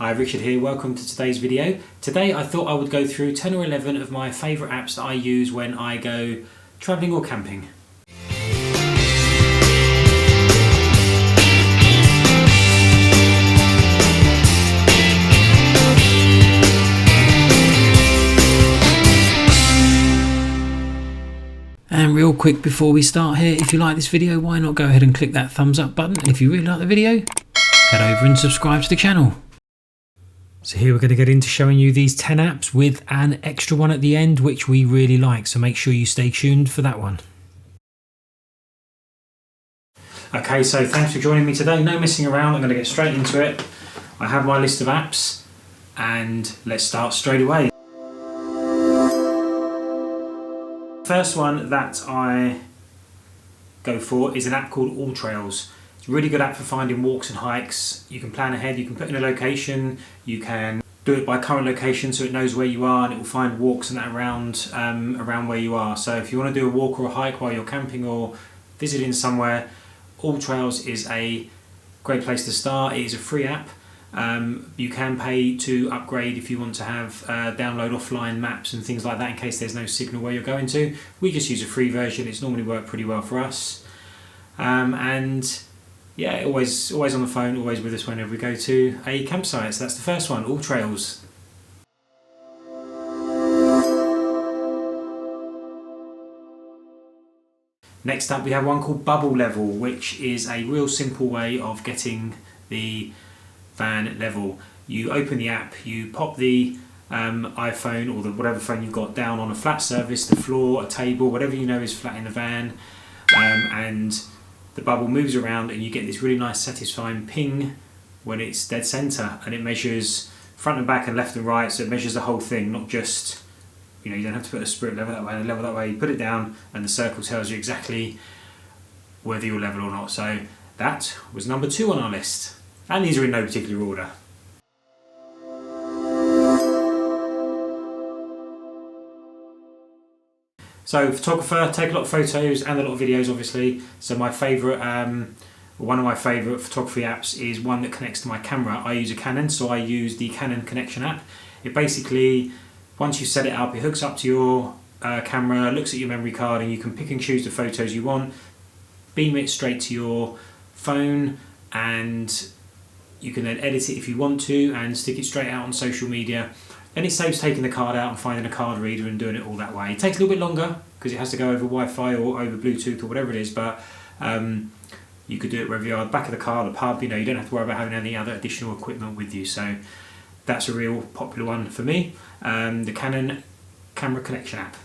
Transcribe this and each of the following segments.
Hi, Richard here, welcome to today's video. Today I thought I would go through 10 or 11 of my favourite apps that I use when I go travelling or camping. And real quick before we start here, if you like this video, why not go ahead and click that thumbs up button, and if you really like the video, head over and subscribe to the channel. So here we're going to get into showing you these 10 apps with an extra one at the end which we really like, so make sure you stay tuned for that one. Okay, so thanks for joining me today. No messing around, I'm going to get straight into it. I have my list of apps and let's start straight away. First one that I go for is an app called All Trails. It's a really good app for finding walks and hikes. You can plan ahead, you can put in a location, you can do it by current location so it knows where you are and it will find walks and that around where you are. So if you want to do a walk or a hike while you're camping or visiting somewhere, All Trails is a great place to start. It is a free app. You can pay to upgrade if you want to have download offline maps and things like that in case there's no signal where you're going to. We just use a free version. It's normally worked pretty well for us. And yeah, always on the phone, always with us whenever we go to a campsite. So that's the first one, All Trails. Next up we have one called Bubble Level, which is a real simple way of getting the van level. You open the app, you pop the iPhone or whatever phone you've got down on a flat surface, the floor, a table, whatever you know is flat in the van, and the bubble moves around and you get this really nice satisfying ping when it's dead center, and it measures front and back and left and right, so it measures the whole thing, not just, you don't have to put a spirit level that way and a level that way. You put it down and the circle tells you exactly whether you're level or not. So that was number 2 on our list, and these are in no particular order. So photographer, take a lot of photos and a lot of videos obviously. So my favourite, one of my favourite photography apps is one that connects to my camera. I use a Canon, so I use the Canon connection app. It basically, once you set it up, it hooks up to your camera, looks at your memory card, and you can pick and choose the photos you want, beam it straight to your phone, and you can then edit it if you want to and stick it straight out on social media. And it saves taking the card out and finding a card reader and doing it all that way. It takes a little bit longer because it has to go over Wi-Fi or over Bluetooth or whatever it is, but you could do it wherever you are, the back of the car, the pub, you don't have to worry about having any other additional equipment with you. So that's a real popular one for me, the Canon camera connection app.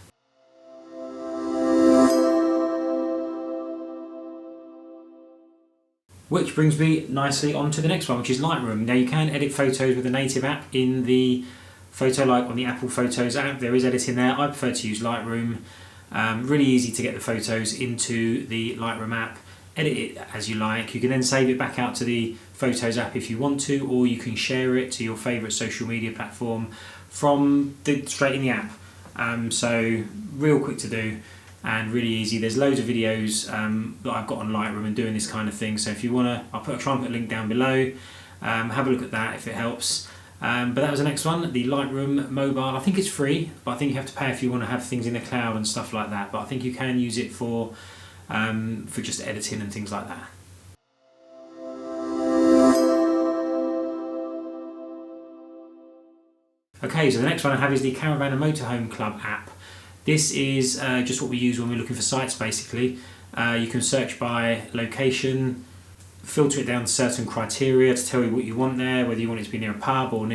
Which brings me nicely on to the next one, which is Lightroom. Now you can edit photos with a native app in the photo, like on the Apple Photos app. There is editing there. I prefer to use Lightroom. Really easy to get the photos into the Lightroom app. Edit it as you like. You can then save it back out to the Photos app if you want to, or you can share it to your favourite social media platform from straight in the app. So real quick to do and really easy. There's loads of videos that I've got on Lightroom and doing this kind of thing. So if you want to, I'll try and put a link down below. Have a look at that if it helps. But that was the next one, the Lightroom mobile. I think it's free, but I think you have to pay if you want to have things in the cloud and stuff like that. But I think you can use it for just editing and things like that. Okay, so the next one I have is the Campervan and Motorhome Club app. This is just what we use when we're looking for sites basically. You can search by location, filter it down to certain criteria to tell you what you want there, whether you want it to be near a pub or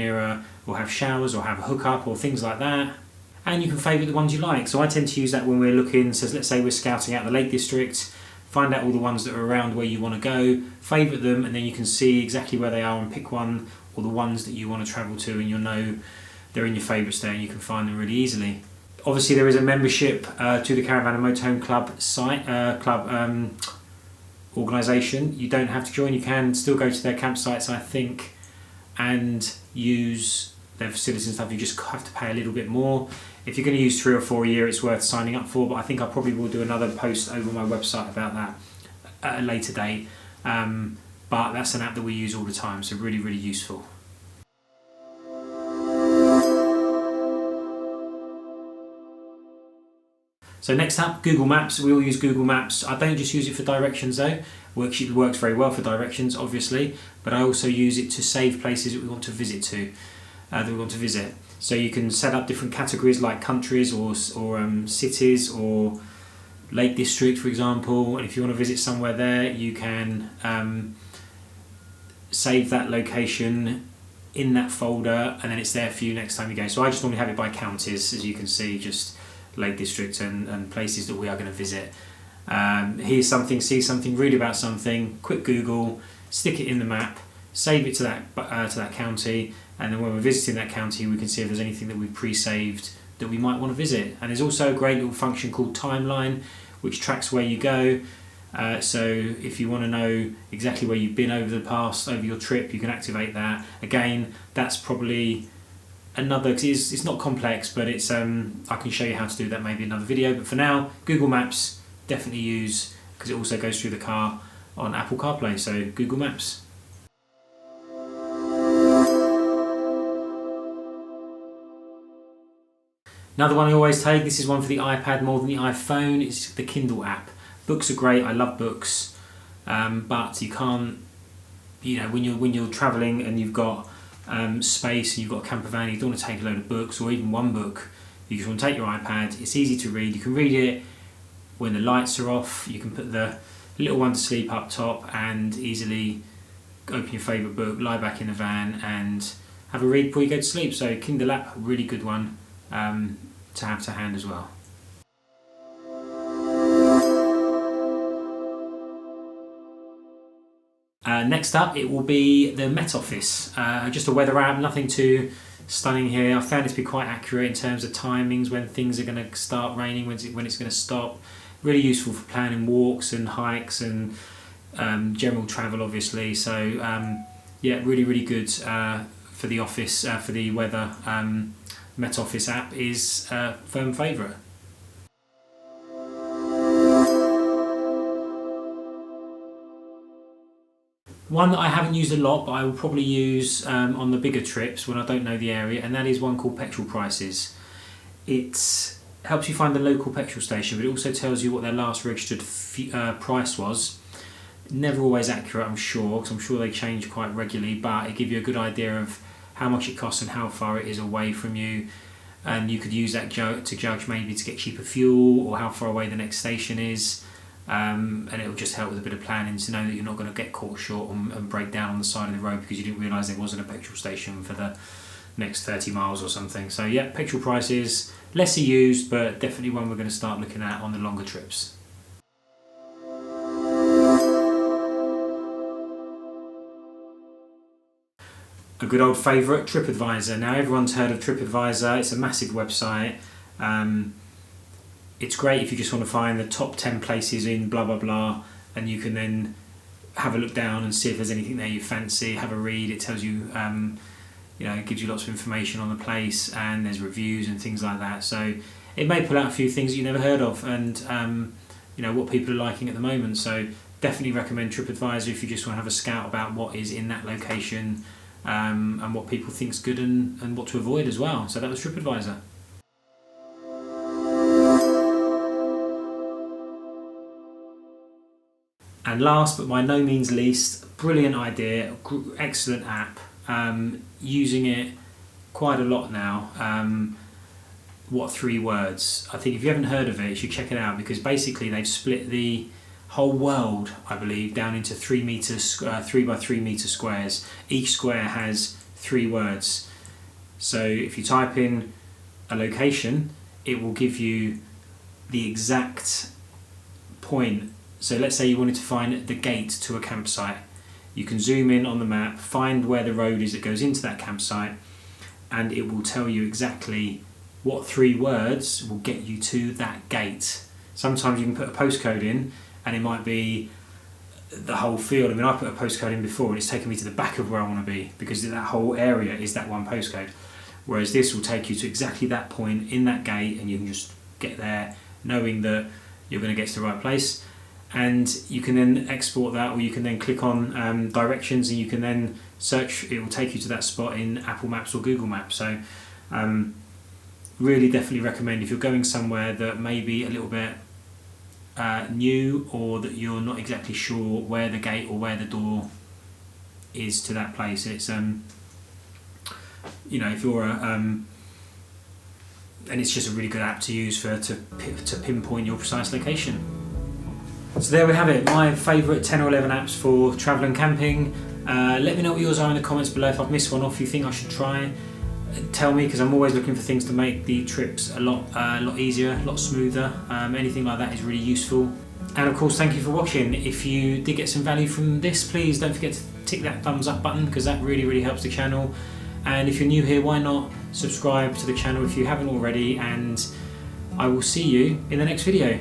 or have showers or have a hookup or things like that. And you can favourite the ones you like. So I tend to use that when we're looking, so let's say we're scouting out the Lake District, find out all the ones that are around where you want to go, favourite them, and then you can see exactly where they are and pick one, or the ones that you want to travel to, and you'll know they're in your favourites there and you can find them really easily. Obviously there is a membership to the Caravan and Motorhome Club site, organisation. You don't have to join, you can still go to their campsites I think and use their facilities and stuff. You just have to pay a little bit more. If you're going to use 3 or 4 a year, it's worth signing up for, but I think I probably will do another post over my website about that at a later date. But that's an app that we use all the time, so really, really useful. So next up, Google Maps. We all use Google Maps. I don't just use it for directions though. It works very well for directions, obviously, but I also use it to save places that we want to visit So you can set up different categories like countries or cities or Lake District, for example. And if you want to visit somewhere there, you can save that location in that folder, and then it's there for you next time you go. So I just normally have it by counties, as you can see, just Lake District and places that we are going to visit. Hear something, see something, read about something, quick Google, stick it in the map, save it to that county, and then when we're visiting that county we can see if there's anything that we've pre-saved that we might want to visit. And there's also a great little function called Timeline, which tracks where you go. So if you want to know exactly where you've been over your trip, you can activate that. Again, that's probably another, cause it's not complex, but it's I can show you how to do that maybe in another video. But for now, Google Maps, definitely use, because it also goes through the car on Apple CarPlay, so Google Maps. Another one I always take, this is one for the iPad more than the iPhone, it's the Kindle app. Books are great, I love books, but you can't, when you're travelling and you've got space and you've got a campervan, you don't want to take a load of books or even one book. You just want to take your iPad, it's easy to read, you can read it when the lights are off, you can put the little one to sleep up top and easily open your favourite book, lie back in the van and have a read before you go to sleep. So Kindle app, really good one to have to hand as well. Next up, it will be the Met Office, just a weather app, nothing too stunning here. I found it to be quite accurate in terms of timings, when things are going to start raining, when it's going to stop. Really useful for planning walks and hikes and general travel, obviously. So yeah, really good for the office, for the weather. Met Office app is a firm favourite. One that I haven't used a lot, but I will probably use on the bigger trips when I don't know the area, and that is one called Petrol Prices. It helps you find the local petrol station, but it also tells you what their last registered price was. Never always accurate, I'm sure, because I'm sure they change quite regularly, but it gives you a good idea of how much it costs and how far it is away from you. And you could use that to judge maybe to get cheaper fuel or how far away the next station is. And it will just help with a bit of planning to know that you're not going to get caught short and break down on the side of the road because you didn't realise there wasn't a petrol station for the next 30 miles or something. So yeah, Petrol Prices, lesser used, but definitely one we're going to start looking at on the longer trips. A good old favourite, TripAdvisor. Now everyone's heard of TripAdvisor, it's a massive website. It's great if you just want to find the top 10 places in blah blah blah, and you can then have a look down and see if there's anything there you fancy, have a read. It tells you, it gives you lots of information on the place, and there's reviews and things like that. So it may pull out a few things that you never heard of, and what people are liking at the moment. So definitely recommend TripAdvisor if you just want to have a scout about what is in that location, and what people think's good and what to avoid as well. So that was TripAdvisor. And last but by no means least, brilliant idea, excellent app, using it quite a lot now. What 3 words? I think if you haven't heard of it, you should check it out, because basically they've split the whole world, I believe, down into 3 by 3 meter squares. Each square has 3 words. So if you type in a location, it will give you the exact point. So let's say you wanted to find the gate to a campsite. You can zoom in on the map, find where the road is that goes into that campsite, and it will tell you exactly what 3 words will get you to that gate. Sometimes you can put a postcode in and it might be the whole field. I mean, I put a postcode in before and it's taken me to the back of where I want to be, because that whole area is that one postcode. Whereas this will take you to exactly that point in that gate, and you can just get there knowing that you're going to get to the right place. And you can then export that, or you can then click on directions and you can then search. It will take you to that spot in Apple Maps or Google Maps. So really definitely recommend if you're going somewhere that may be a little bit new, or that you're not exactly sure where the gate or where the door is to that place. It's you know, if you're and it's just a really good app to use to pinpoint your precise location. So there we have it, my favourite 10 or 11 apps for travel and camping. Let me know what yours are in the comments below. If I've missed one off you think I should try, tell me, because I'm always looking for things to make the trips a lot easier, a lot smoother. Anything like that is really useful. And of course, thank you for watching. If you did get some value from this, please don't forget to tick that thumbs up button, because that really helps the channel. And if you're new here, why not subscribe to the channel if you haven't already, and I will see you in the next video.